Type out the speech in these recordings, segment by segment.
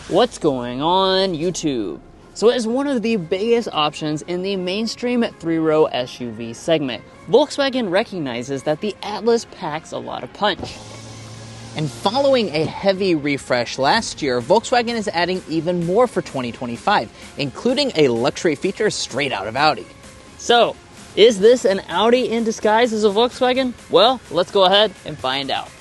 What's going on, YouTube? So as one of the biggest options in the mainstream three-row SUV segment, Volkswagen recognizes that the Atlas packs a lot of punch. And following a heavy refresh last year, Volkswagen is adding even more for 2025, including a luxury feature straight out of Audi. So, is this an Audi in disguise as a Volkswagen? Well, let's go ahead and find out.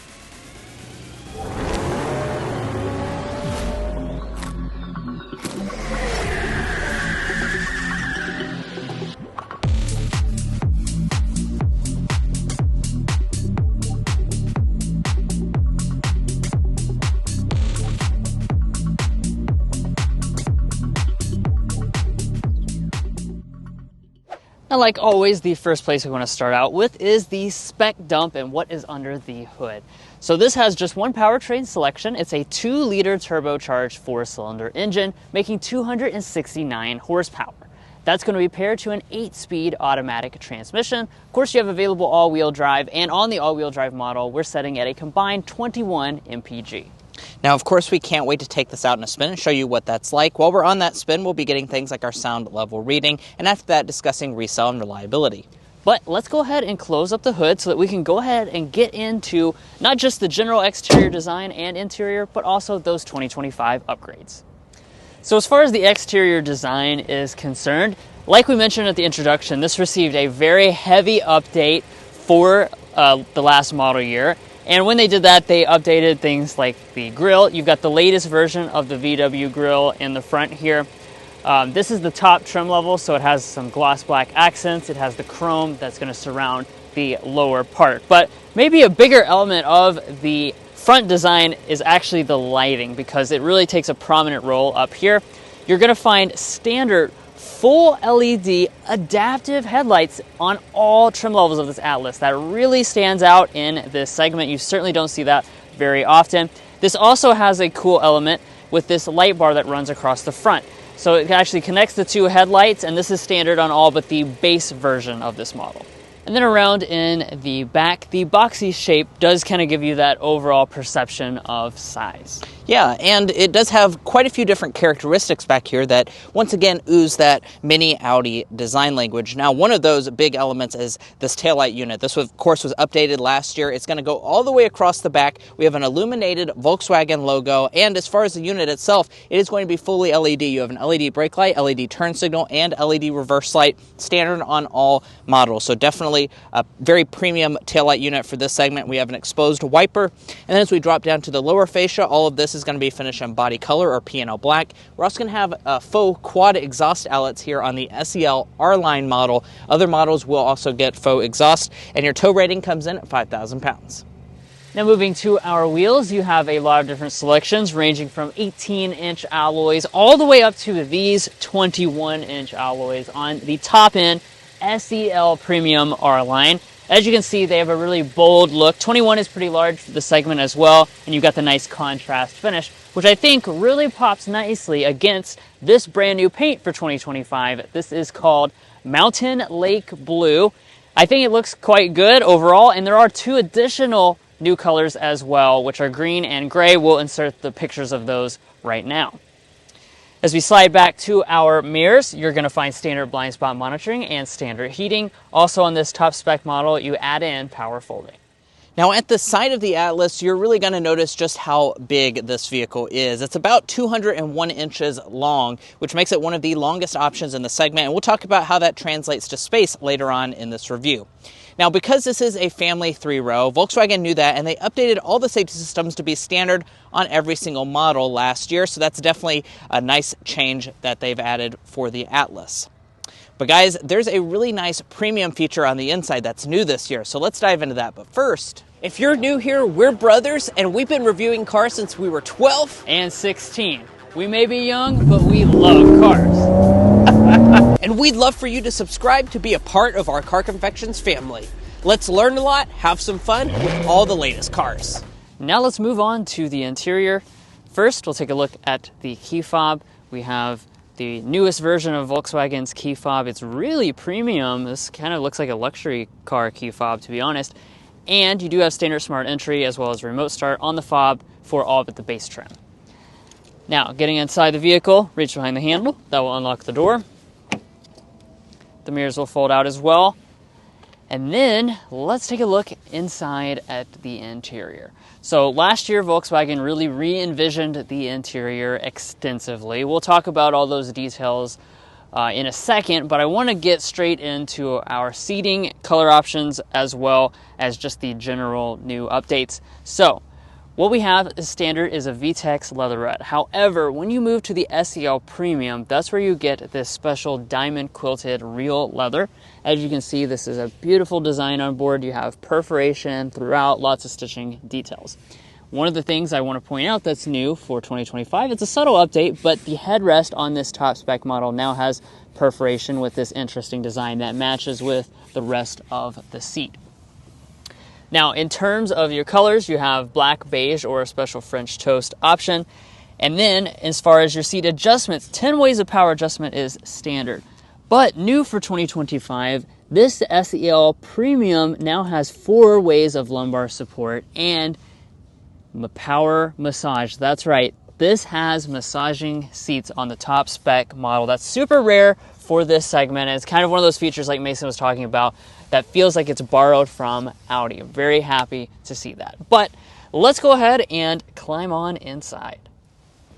Now, like always, the first place we want to start out with is the spec dump and what is under the hood. So this has just one powertrain selection. It's a 2-liter turbocharged 4-cylinder engine, making 269 horsepower. That's going to be paired to an 8-speed automatic transmission. Of course, you have available all-wheel drive, and on the all-wheel drive model, we're setting at a combined 21 mpg. Now, of course, we can't wait to take this out in a spin and show you what that's like. While we're on that spin, we'll be getting things like our sound level reading, and after that, discussing resale and reliability. But let's go ahead and close up the hood so that we can go ahead and get into not just the general exterior design and interior, but also those 2025 upgrades. So as far as the exterior design is concerned, like we mentioned at the introduction, this received a very heavy update for the last model year. And when they did that, they updated things like the grille. You've got the latest version of the VW grille in the front here. This is the top trim level, so it has some gloss black accents. It has the chrome that's going to surround the lower part. But maybe a bigger element of the front design is actually the lighting, because it really takes a prominent role up here. You're going to find standard full LED adaptive headlights on all trim levels of this Atlas. That really stands out in this segment. You certainly don't see that very often. This also has a cool element with this light bar that runs across the front. So it actually connects the two headlights, and this is standard on all but the base version of this model. And then around in the back, the boxy shape does kind of give you that overall perception of size. Yeah, and it does have quite a few different characteristics back here that, once again, ooze that mini Audi design language. Now, one of those big elements is this taillight unit. This, of course, was updated last year. It's going to go all the way across the back. We have an illuminated Volkswagen logo, and as far as the unit itself, it is going to be fully LED. You have an LED brake light, LED turn signal, and LED reverse light, standard on all models. So definitely a very premium taillight unit for this segment. We have an exposed wiper, and then as we drop down to the lower fascia, all of this is going to be finished in body color or piano black. We're also going to have faux quad exhaust outlets here on the SEL R-Line model. Other models will also get faux exhaust, and your tow rating comes in at 5,000 pounds. Now moving to our wheels, you have a lot of different selections ranging from 18-inch alloys all the way up to these 21-inch alloys on the top end SEL Premium R-Line. As you can see, they have a really bold look. 21 is pretty large for the segment as well, and you've got the nice contrast finish, which I think really pops nicely against this brand new paint for 2025. This is called Mountain Lake Blue. I think it looks quite good overall, and there are 2 additional new colors as well, which are green and gray. We'll insert the pictures of those right now. As we slide back to our mirrors, you're going to find standard blind spot monitoring and standard heating. Also on this top spec model, you add in power folding. Now at the side of the Atlas, you're really going to notice just how big this vehicle is. It's about 201 inches long, which makes it one of the longest options in the segment, and we'll talk about how that translates to space later on in this review. Now, because this is a family 3-row, Volkswagen knew that, and they updated all the safety systems to be standard on every single model last year, so that's definitely a nice change that they've added for the Atlas. But guys, there's a really nice premium feature on the inside that's new this year, so let's dive into that. But first, if you're new here, we're brothers, and we've been reviewing cars since we were 12 and 16. We may be young, but we love cars. And we'd love for you to subscribe to be a part of our Car Confections family. Let's learn a lot, have some fun with all the latest cars. Now let's move on to the interior. First, we'll take a look at the key fob. We have the newest version of Volkswagen's key fob. It's really premium. This kind of looks like a luxury car key fob, to be honest. And you do have standard smart entry as well as remote start on the fob for all but the base trim. Now, getting inside the vehicle, reach behind the handle. That will unlock the door. The mirrors will fold out as well. And then let's take a look inside at the interior. So last year, Volkswagen really re-envisioned the interior extensively. We'll talk about all those details in a second, but I want to get straight into our seating, color options, as well as just the general new updates. So what we have as standard is a VTEX leatherette. However, when you move to the SEL Premium, that's where you get this special diamond quilted real leather. As you can see, this is a beautiful design on board. You have perforation throughout, lots of stitching details. One of the things I want to point out that's new for 2025, it's a subtle update, but the headrest on this top spec model now has perforation with this interesting design that matches with the rest of the seat. Now, in terms of your colors, you have black, beige, or a special French toast option. And then, as far as your seat adjustments, 10 ways of power adjustment is standard. But new for 2025, this SEL Premium now has 4 ways of lumbar support and power massage. That's right. This has massaging seats on the top spec model. That's super rare for this segment. And it's kind of one of those features like Mason was talking about that feels like it's borrowed from Audi. I'm very happy to see that. But let's go ahead and climb on inside.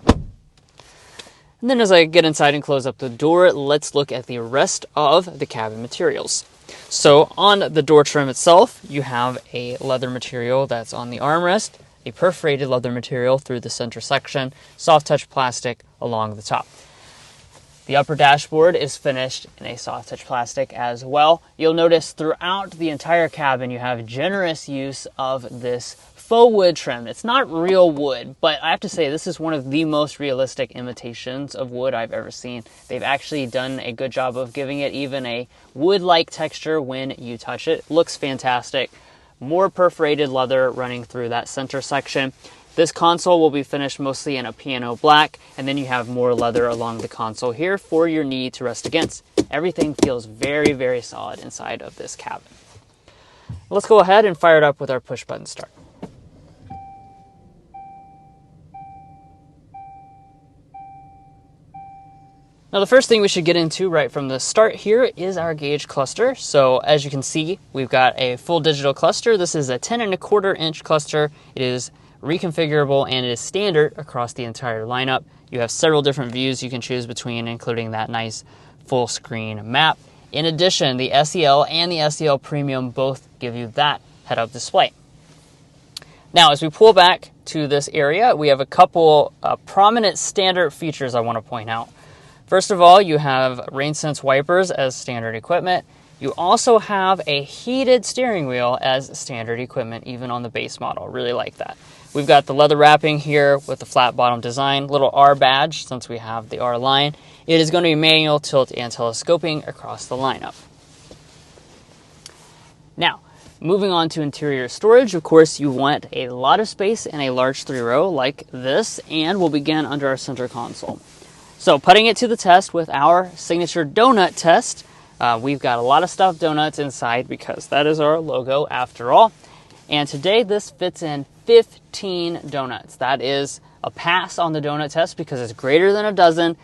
And then as I get inside and close up the door, let's look at the rest of the cabin materials. So on the door trim itself, you have a leather material that's on the armrest, a perforated leather material through the center section, soft touch plastic along the top. The upper dashboard is finished in a soft touch plastic as well. You'll notice throughout the entire cabin you have generous use of this faux wood trim. It's not real wood, but I have to say this is one of the most realistic imitations of wood I've ever seen. They've actually done a good job of giving it even a wood-like texture when you touch it. Looks fantastic. More perforated leather running through that center section. This console will be finished mostly in a piano black, and then you have more leather along the console here for your knee to rest against. Everything feels very, very solid inside of this cabin. Let's go ahead and fire it up with our push button start. Now the first thing we should get into right from the start here is our gauge cluster. So as you can see, we've got a full digital cluster. This is a 10.25 inch cluster. It is reconfigurable and it is standard across the entire lineup. You have several different views you can choose between, including that nice full screen map. In addition, the SEL and the SEL Premium both give you that head-up display. Now, as we pull back to this area, we have a couple prominent standard features I want to point out. First of all, you have rain-sense wipers as standard equipment. You also have a heated steering wheel as standard equipment, even on the base model. Really like that. We've got the leather wrapping here with the flat bottom design, little R badge since we have the R line. It is going to be manual, tilt, and telescoping across the lineup. Now, moving on to interior storage, of course, you want a lot of space in a large 3-row like this, and we'll begin under our center console. So putting it to the test with our signature donut test, we've got a lot of stuffed donuts inside because that is our logo after all. And today this fits in 15 donuts. That is a pass on the donut test because it's greater than a dozen,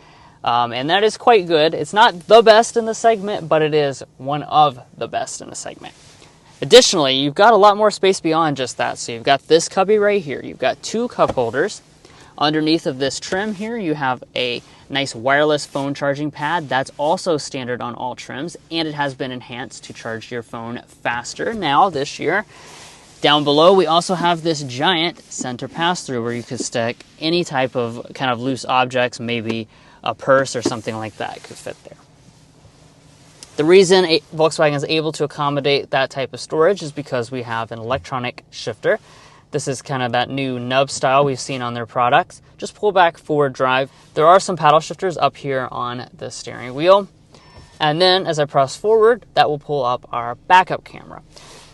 and that is quite good. It's not the best in the segment, but it is one of the best in the segment. Additionally, you've got a lot more space beyond just that. So you've got this cubby right here. You've got 2 cup holders. Underneath of this trim here, you have a nice wireless phone charging pad. That's also standard on all trims, and it has been enhanced to charge your phone faster now this year. Down below, we also have this giant center pass-through where you could stick any type of kind of loose objects, maybe a purse or something like that could fit there. The reason Volkswagen is able to accommodate that type of storage is because we have an electronic shifter. This is kind of that new nub style we've seen on their products. Just pull back forward drive. There are some paddle shifters up here on the steering wheel. And then as I press forward, that will pull up our backup camera.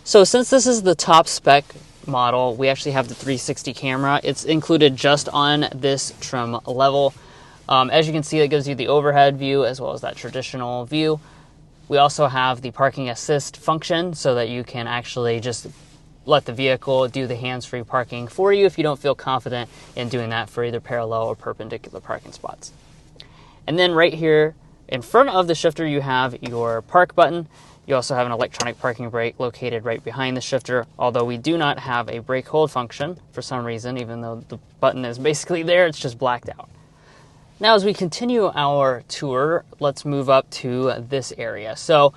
So since this is the top spec model, we actually have the 360 camera. It's included just on this trim level. As you can see, it gives you the overhead view as well as that traditional view. We also have the parking assist function so that you can actually just let the vehicle do the hands-free parking for you if you don't feel confident in doing that for either parallel or perpendicular parking spots. And then right here in front of the shifter, you have your park button. You also have an electronic parking brake located right behind the shifter, although we do not have a brake hold function for some reason, even though the button is basically there, it's just blacked out. Now, as we continue our tour, let's move up to this area. So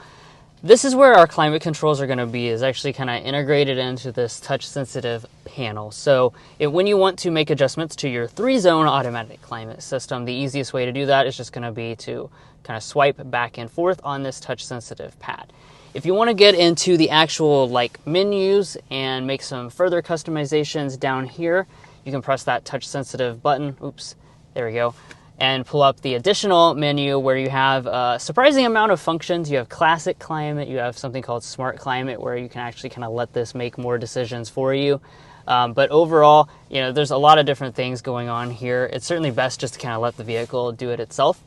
this is where our climate controls are going to be, is actually kind of integrated into this touch-sensitive panel. So when you want to make adjustments to your 3-zone automatic climate system, the easiest way to do that is just going to be to kind of swipe back and forth on this touch-sensitive pad. If you want to get into the actual menus and make some further customizations down here, you can press that touch-sensitive button. Oops, there we go. And pull up the additional menu where you have a surprising amount of functions. You have classic climate, you have something called smart climate where you can actually kind of let this make more decisions for you. But overall, there's a lot of different things going on here. It's certainly best just to kind of let the vehicle do it itself.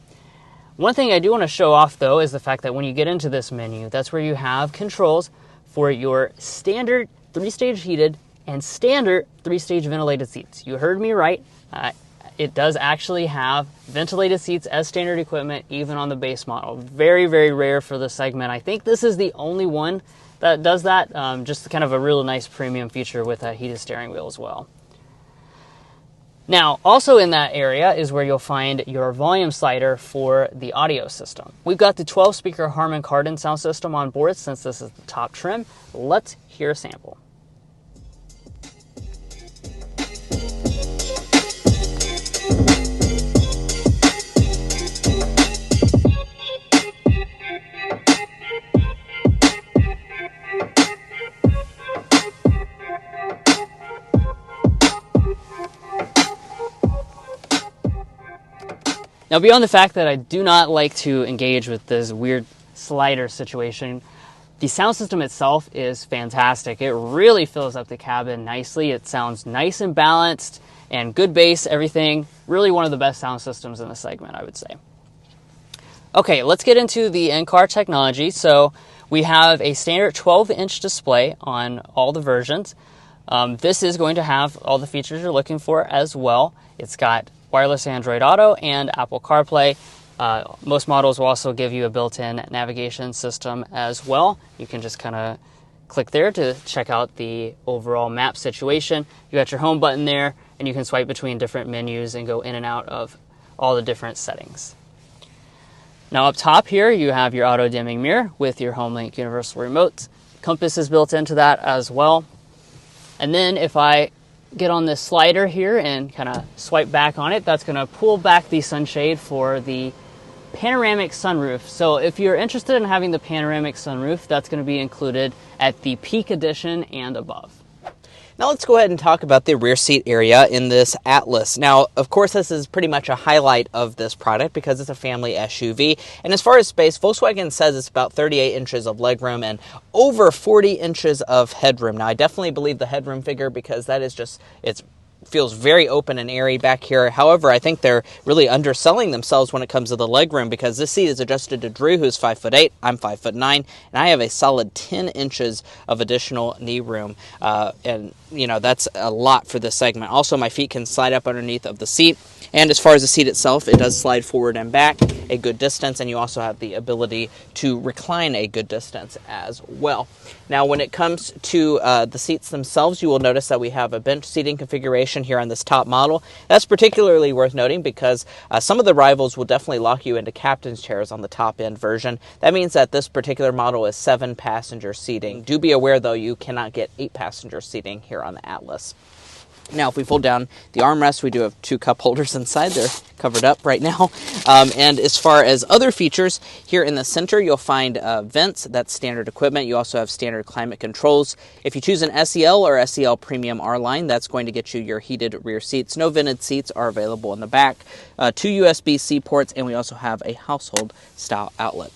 One thing I do want to show off though is the fact that when you get into this menu, that's where you have controls for your standard 3-stage heated and standard 3-stage ventilated seats. You heard me right. It does actually have ventilated seats as standard equipment, even on the base model. Very, very rare for the segment. I think this is the only one that does that. Just kind of a real nice premium feature with that heated steering wheel as well. Now, also in that area is where you'll find your volume slider for the audio system. We've got the 12-speaker Harman Kardon sound system on board since this is the top trim. Let's hear a sample. Now, beyond the fact that I do not like to engage with this weird slider situation, the sound system itself is fantastic. It really fills up the cabin nicely. It sounds nice and balanced and good bass, everything. Really one of the best sound systems in the segment, I would say. Okay, let's get into the in-car technology. So we have a standard 12-inch display on all the versions. This is going to have all the features you're looking for as well. It's got wireless Android Auto and Apple CarPlay. Most models will also give you a built-in navigation system as well. You can just kind of click there to check out the overall map situation. You got your home button there, and you can swipe between different menus and go in and out of all the different settings. Now up top here, you have your auto-dimming mirror with your HomeLink universal remote. Compass is built into that as well. And then if I get on this slider here and kind of swipe back on it, that's going to pull back the sunshade for the panoramic sunroof. So if you're interested in having the panoramic sunroof, that's going to be included at the Peak Edition and above. Now let's go ahead and talk about the rear seat area in this Atlas. Now, of course, this is pretty much a highlight of this product because it's a family SUV. And as far as space, Volkswagen says it's about 38 inches of legroom and over 40 inches of headroom. Now, I definitely believe the headroom figure because that is just, it feels very open and airy back here. However, I think they're really underselling themselves when it comes to the legroom because this seat is adjusted to Drew, who's 5'8", I'm 5'9", and I have a solid 10 inches of additional knee room. And that's a lot for this segment. Also, my feet can slide up underneath of the seat. And as far as the seat itself, it does slide forward and back a good distance, and you also have the ability to recline a good distance as well. Now, when it comes to the seats themselves, you will notice that we have a bench seating configuration here on this top model. That's particularly worth noting because some of the rivals will definitely lock you into captain's chairs on the top-end version. That means that this particular model is 7-passenger seating. Do be aware, though, you cannot get 8-passenger seating here on the Atlas. Now, if we fold down the armrest, we do have 2 cup holders inside. They're covered up right now. And as far as other features, here in the center, you'll find vents. That's standard equipment. You also have standard climate controls. If you choose an SEL or SEL Premium R-Line, that's going to get you your heated rear seats. No vented seats are available in the back. 2 USB-C ports, and we also have a household-style outlet.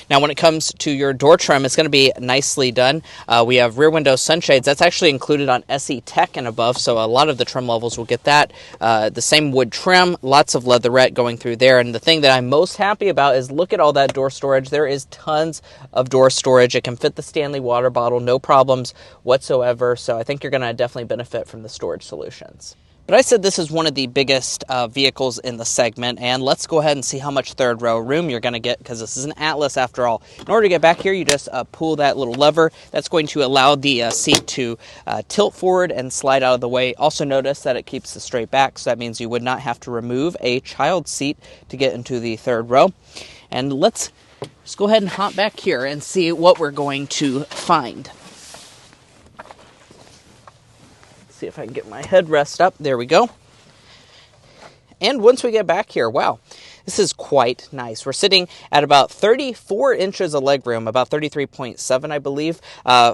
Now, when it comes to your door trim, it's going to be nicely done. We have rear window sunshades. That's actually included on SE Tech and above, so a lot of the trim levels will get that. The same wood trim, lots of leatherette going through there. And the thing that I'm most happy about is look at all that door storage. There is tons of door storage. It can fit the Stanley water bottle, no problems whatsoever. So I think you're going to definitely benefit from the storage solutions. But I said this is one of the biggest vehicles in the segment, and let's go ahead and see how much third row room you're going to get, because this is an Atlas after all. In order to get back here, you just pull that little lever. That's going to allow the seat to tilt forward and slide out of the way. Also notice that it keeps the straight back, so that means you would not have to remove a child seat to get into the third row. And let's just go ahead and hop back here and see what we're going to find. See if I can get my headrest up. There we go. And once we get back here, wow, this is quite nice. We're sitting at about 34 inches of legroom, about 33.7, I believe,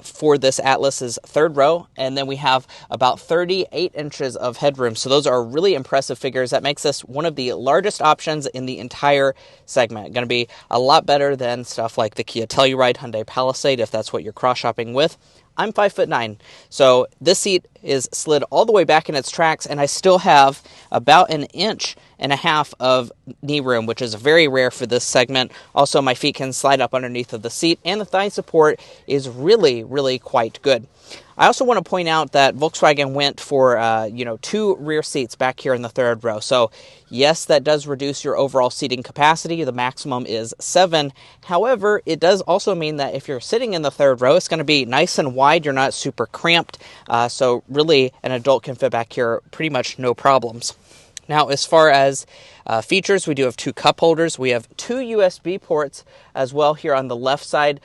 for this Atlas's third row. And then we have about 38 inches of headroom. So those are really impressive figures. That makes this one of the largest options in the entire segment. Going to be a lot better than stuff like the Kia Telluride, Hyundai Palisade, if that's what you're cross-shopping with. I'm 5'9", so this seat is slid all the way back in its tracks, and I still have about 1.5 inches of knee room, which is very rare for this segment. Also, my feet can slide up underneath of the seat, and the thigh support is really, really quite good. I also want to point out that Volkswagen went for, 2 rear seats back here in the third row. So, yes, that does reduce your overall seating capacity. The maximum is 7. However, it does also mean that if you're sitting in the third row, it's going to be nice and wide. You're not super cramped. So, really, an adult can fit back here pretty much no problems. Now, as far as features, we do have 2 cup holders. We have 2 USB ports as well here on the left side.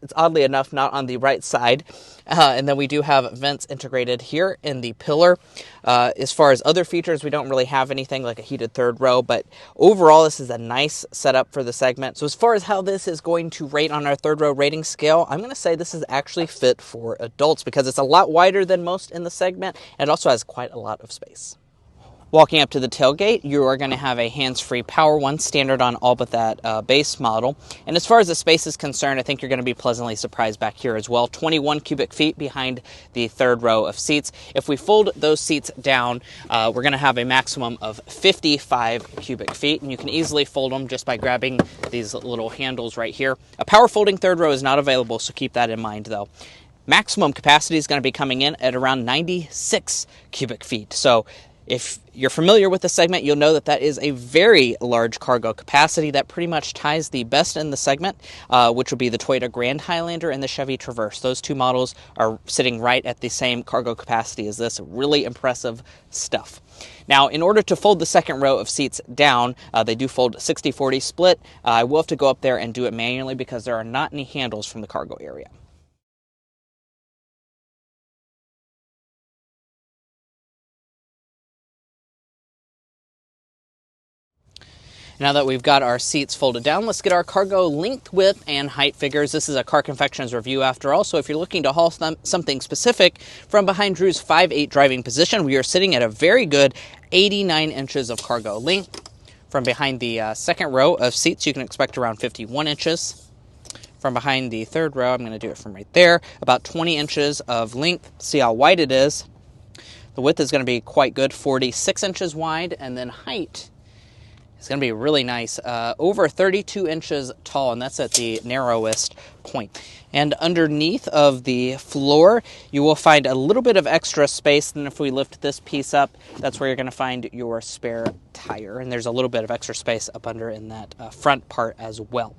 It's oddly enough not on the right side. And then we do have vents integrated here in the pillar. As far as other features, we don't really have anything like a heated third row, but overall this is a nice setup for the segment. So as far as how this is going to rate on our third row rating scale, I'm going to say this is actually fit for adults because it's a lot wider than most in the segment and it also has quite a lot of space. Walking up to the tailgate, you are going to have a hands-free power one, standard on all but that base model. And as far as the space is concerned, I think you're going to be pleasantly surprised back here as well. 21 cubic feet behind the third row of seats. If we fold those seats down, we're going to have a maximum of 55 cubic feet. And you can easily fold them just by grabbing these little handles right here. A power folding third row is not available, so keep that in mind though. Maximum capacity is going to be coming in at around 96 cubic feet. So if you're familiar with the segment, you'll know that that is a very large cargo capacity that pretty much ties the best in the segment, which would be the Toyota Grand Highlander and the Chevy Traverse. Those 2 models are sitting right at the same cargo capacity as this. Really impressive stuff. Now, in order to fold the second row of seats down, they do fold 60-40 split. I will have to go up there and do it manually because there are not any handles from the cargo area. Now that we've got our seats folded down, let's get our cargo length, width, and height figures. This is a Car Confections review after all, so if you're looking to haul something specific from behind Drew's 5'8" driving position, we are sitting at a very good 89 inches of cargo length. From behind the second row of seats, you can expect around 51 inches. From behind the third row, I'm going to do it from right there, about 20 inches of length. See how wide it is. The width is going to be quite good, 46 inches wide, and then height, it's going to be really nice, over 32 inches tall, and that's at the narrowest point. And underneath of the floor, you will find a little bit of extra space. And if we lift this piece up, that's where you're going to find your spare tire. And there's a little bit of extra space up under in that front part as well.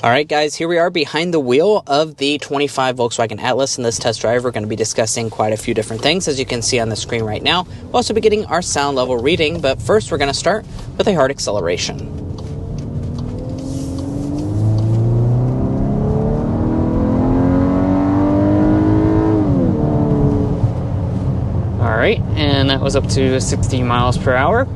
All right, guys, here we are behind the wheel of the 25 Volkswagen Atlas. In this test drive, we're going to be discussing quite a few different things, as you can see on the screen right now. We'll also be getting our sound level reading, but first we're going to start with a hard acceleration. All right, and that was up to 60 miles per hour.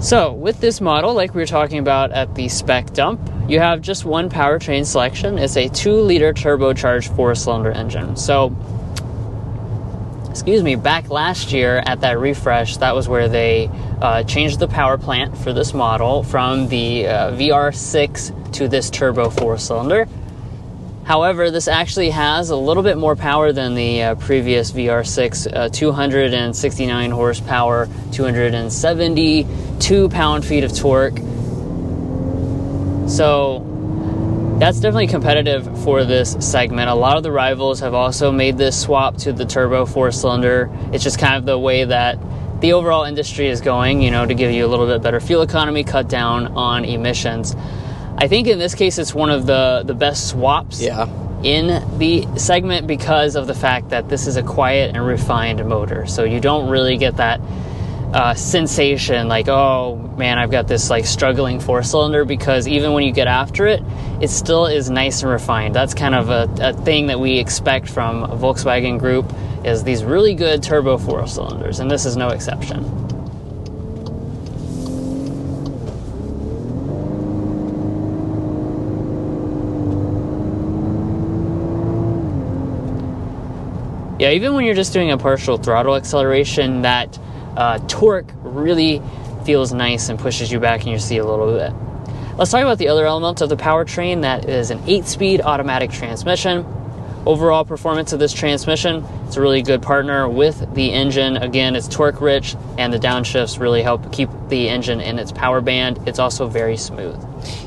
So, with this model, like we were talking about at the spec dump, you have just one powertrain selection. It's a 2-liter turbocharged 4-cylinder engine. So, back last year at that refresh, that was where they changed the power plant for this model from the VR6 to this turbo 4-cylinder. However, this actually has a little bit more power than the previous VR6, 269 horsepower, 272 pound-feet of torque. So that's definitely competitive for this segment. A lot of the rivals have also made this swap to the turbo 4-cylinder. It's just kind of the way that the overall industry is going, to give you a little bit better fuel economy, cut down on emissions. I think in this case it's one of the best swaps in the segment because of the fact that this is a quiet and refined motor. So you don't really get that sensation like, oh man, I've got this like struggling 4-cylinder, because even when you get after it, it still is nice and refined. That's kind of a thing that we expect from a Volkswagen Group, is these really good turbo 4-cylinders, and this is no exception. Yeah, even when you're just doing a partial throttle acceleration, that torque really feels nice and pushes you back in your seat a little bit. Let's talk about the other element of the powertrain. That is an 8-speed automatic transmission. Overall performance of this transmission, it's a really good partner with the engine. Again, it's torque rich, and the downshifts really help keep the engine in its power band. It's also very smooth.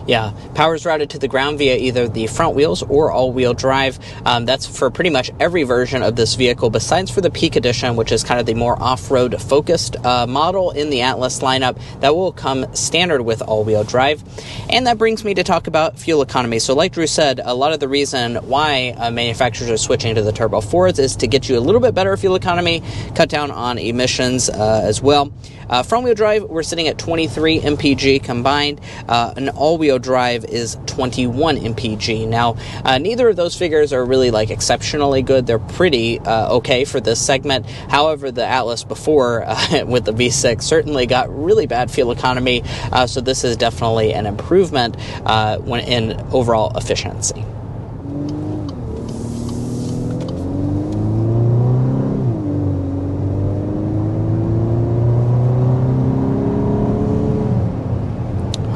Yeah, power is routed to the ground via either the front wheels or all-wheel drive. That's for pretty much every version of this vehicle, besides for the Peak Edition, which is kind of the more off-road focused model in the Atlas lineup that will come standard with all-wheel drive. And that brings me to talk about fuel economy. So like Drew said, a lot of the reason why manufacturers are switching to the Turbo 4s is to get you a little bit better fuel economy, cut down on emissions as well. Front-wheel drive, we're sitting at 23 mpg combined. An all-wheel drive is 21 mpg. Now, neither of those figures are really like exceptionally good. They're pretty okay for this segment. However, the Atlas before with the V6 certainly got really bad fuel economy. So this is definitely an improvement when in overall efficiency.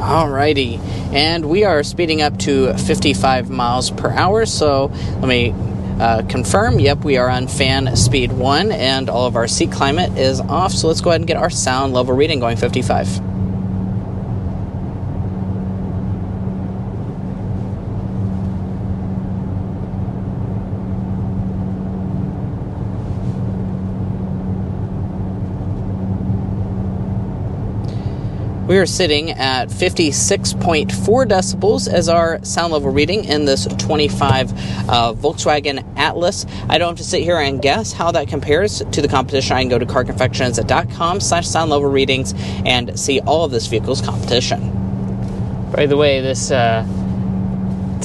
Alrighty, and we are speeding up to 55 miles per hour, so let me confirm. Yep, we are on fan speed 1, and all of our seat climate is off, so let's go ahead and get our sound level reading going. 55. We are sitting at 56.4 decibels as our sound level reading in this 25 Volkswagen Atlas. I don't have to sit here and guess how that compares to the competition. I can go to carconfections.com/sound level readings and see all of this vehicle's competition. By the way, this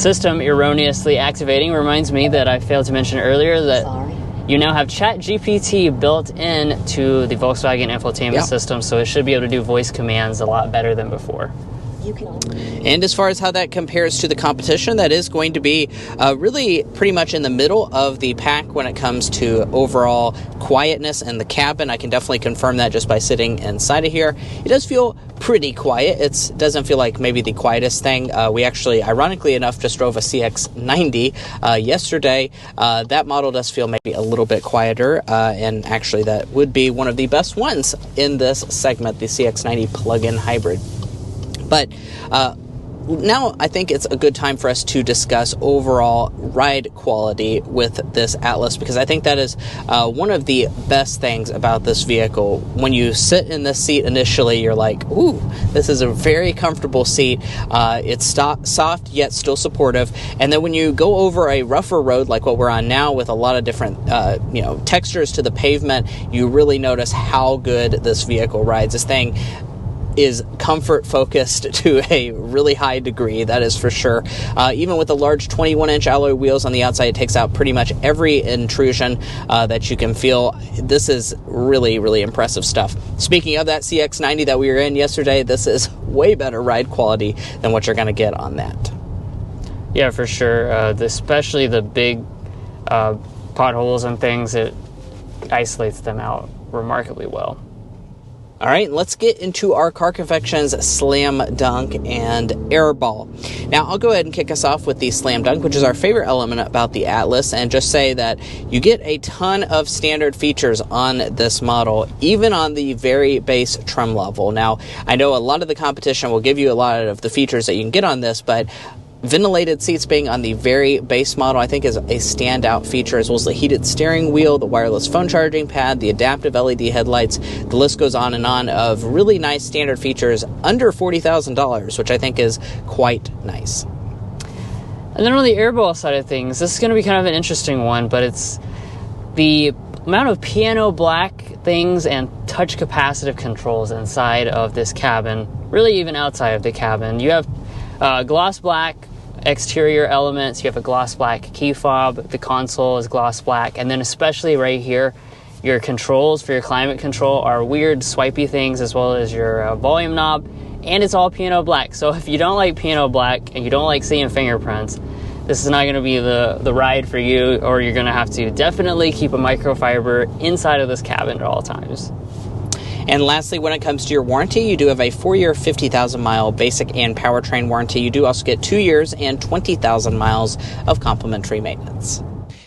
system erroneously activating reminds me that I failed to mention earlier that you now have ChatGPT built into the Volkswagen infotainment system, so it should be able to do voice commands a lot better than before. And as far as how that compares to the competition, that is going to be really pretty much in the middle of the pack when it comes to overall quietness in the cabin. I can definitely confirm that just by sitting inside of here. It does feel pretty quiet. It doesn't feel like maybe the quietest thing. We actually, ironically enough, just drove a CX-90 yesterday. That model does feel maybe a little bit quieter, and actually that would be one of the best ones in this segment, the CX-90 plug-in hybrid. But now I think it's a good time for us to discuss overall ride quality with this Atlas, because I think that is one of the best things about this vehicle. When you sit in this seat initially, you're like, ooh, this is a very comfortable seat. It's soft yet still supportive. And then when you go over a rougher road like what we're on now with a lot of different textures to the pavement, you really notice how good this vehicle rides. This thing is comfort focused to a really high degree, that is for sure. Even with the large 21-inch alloy wheels on the outside, it takes out pretty much every intrusion that you can feel. This is really, really impressive stuff. Speaking of that CX-90 that we were in yesterday, this is way better ride quality than what you're going to get on that. Yeah, for sure. Especially the big potholes and things, isolates them out remarkably well. All right, let's get into our Car Confections Slam Dunk and Airball. Now, I'll go ahead and kick us off with the Slam Dunk, which is our favorite element about the Atlas, and just say that you get a ton of standard features on this model, even on the very base trim level. Now, I know a lot of the competition will give you a lot of the features that you can get on this, but ventilated seats being on the very base model, I think, is a standout feature, as well as the heated steering wheel, the wireless phone charging pad, the adaptive LED headlights. The list goes on and on of really nice standard features under $40,000, which I think is quite nice. And then on the Airball side of things, this is going to be kind of an interesting one, but it's the amount of piano black things and touch capacitive controls inside of this cabin, really even outside of the cabin. You have gloss black exterior elements, you have a gloss black key fob, the console is gloss black, and then especially right here, your controls for your climate control are weird swipey things, as well as your volume knob, and it's all piano black. So if you don't like piano black and you don't like seeing fingerprints, this is not going to be the ride for you, or you're going to have to definitely keep a microfiber inside of this cabin at all times. And lastly, when it comes to your warranty, you do have a 4-year, 50,000-mile basic and powertrain warranty. You do also get 2 years and 20,000 miles of complimentary maintenance.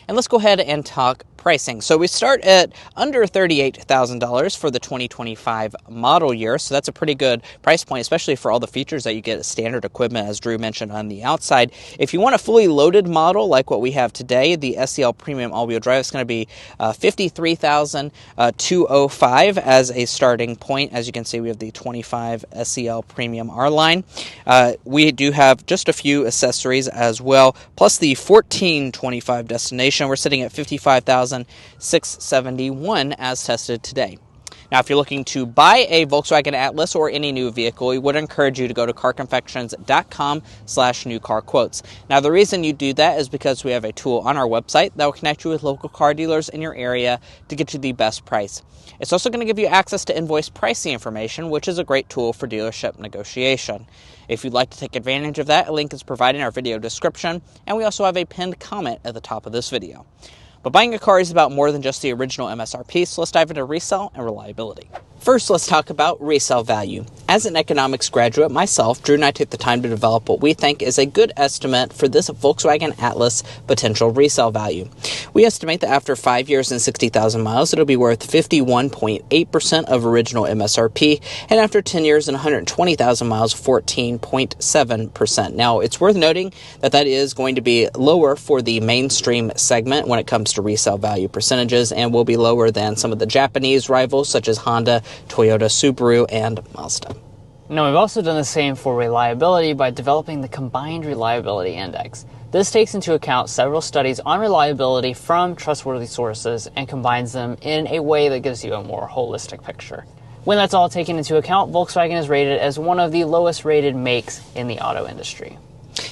And let's go ahead and talk pricing. So we start at under $38,000 for the 2025 model year. So that's a pretty good price point, especially for all the features that you get as standard equipment, as Drew mentioned on the outside. If you want a fully loaded model like what we have today, the SEL Premium All-Wheel Drive, is going to be $53,205 as a starting point. As you can see, we have the 25 SEL Premium R-Line. We do have just a few accessories as well, plus the 1425 Destination. We're sitting at $55,671 as tested today. Now, if you're looking to buy a Volkswagen Atlas or any new vehicle, we would encourage you to go to carconfections.com/newcarquotes. Now, the reason you do that is because we have a tool on our website that will connect you with local car dealers in your area to get you the best price. It's also going to give you access to invoice pricing information, which is a great tool for dealership negotiation. If you'd like to take advantage of that, a link is provided in our video description, and we also have a pinned comment at the top of this video. But buying a car is about more than just the original MSRP, so let's dive into resale and reliability. First, let's talk about resale value. As an economics graduate myself, Drew and I took the time to develop what we think is a good estimate for this Volkswagen Atlas potential resale value. We estimate that after 5 years and 60,000 miles, it'll be worth 51.8% of original MSRP, and after 10 years and 120,000 miles, 14.7%. Now, it's worth noting that that is going to be lower for the mainstream segment when it comes to resale value percentages, and will be lower than some of the Japanese rivals such as Honda, Toyota, Subaru, and Mazda. Now, we've also done the same for reliability by developing the Combined Reliability Index. This takes into account several studies on reliability from trustworthy sources and combines them in a way that gives you a more holistic picture. When that's all taken into account, Volkswagen is rated as one of the lowest rated makes in the auto industry.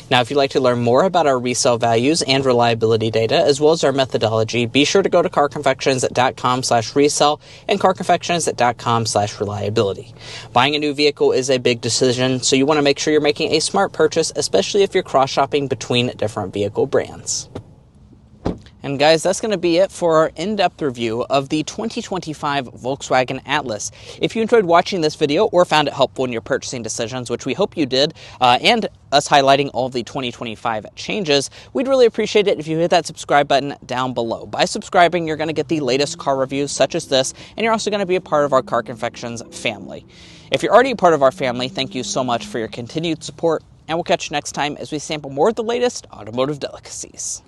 Now, if you'd like to learn more about our resale values and reliability data, as well as our methodology, be sure to go to carconfections.com/resale and carconfections.com/reliability. Buying a new vehicle is a big decision, so you want to make sure you're making a smart purchase, especially if you're cross-shopping between different vehicle brands. And guys, that's going to be it for our in-depth review of the 2025 Volkswagen Atlas. If you enjoyed watching this video or found it helpful in your purchasing decisions, which we hope you did, and us highlighting all of the 2025 changes, we'd really appreciate it if you hit that subscribe button down below. By subscribing, you're going to get the latest car reviews such as this, and you're also going to be a part of our Car Confections family. If you're already a part of our family, thank you so much for your continued support, and we'll catch you next time as we sample more of the latest automotive delicacies.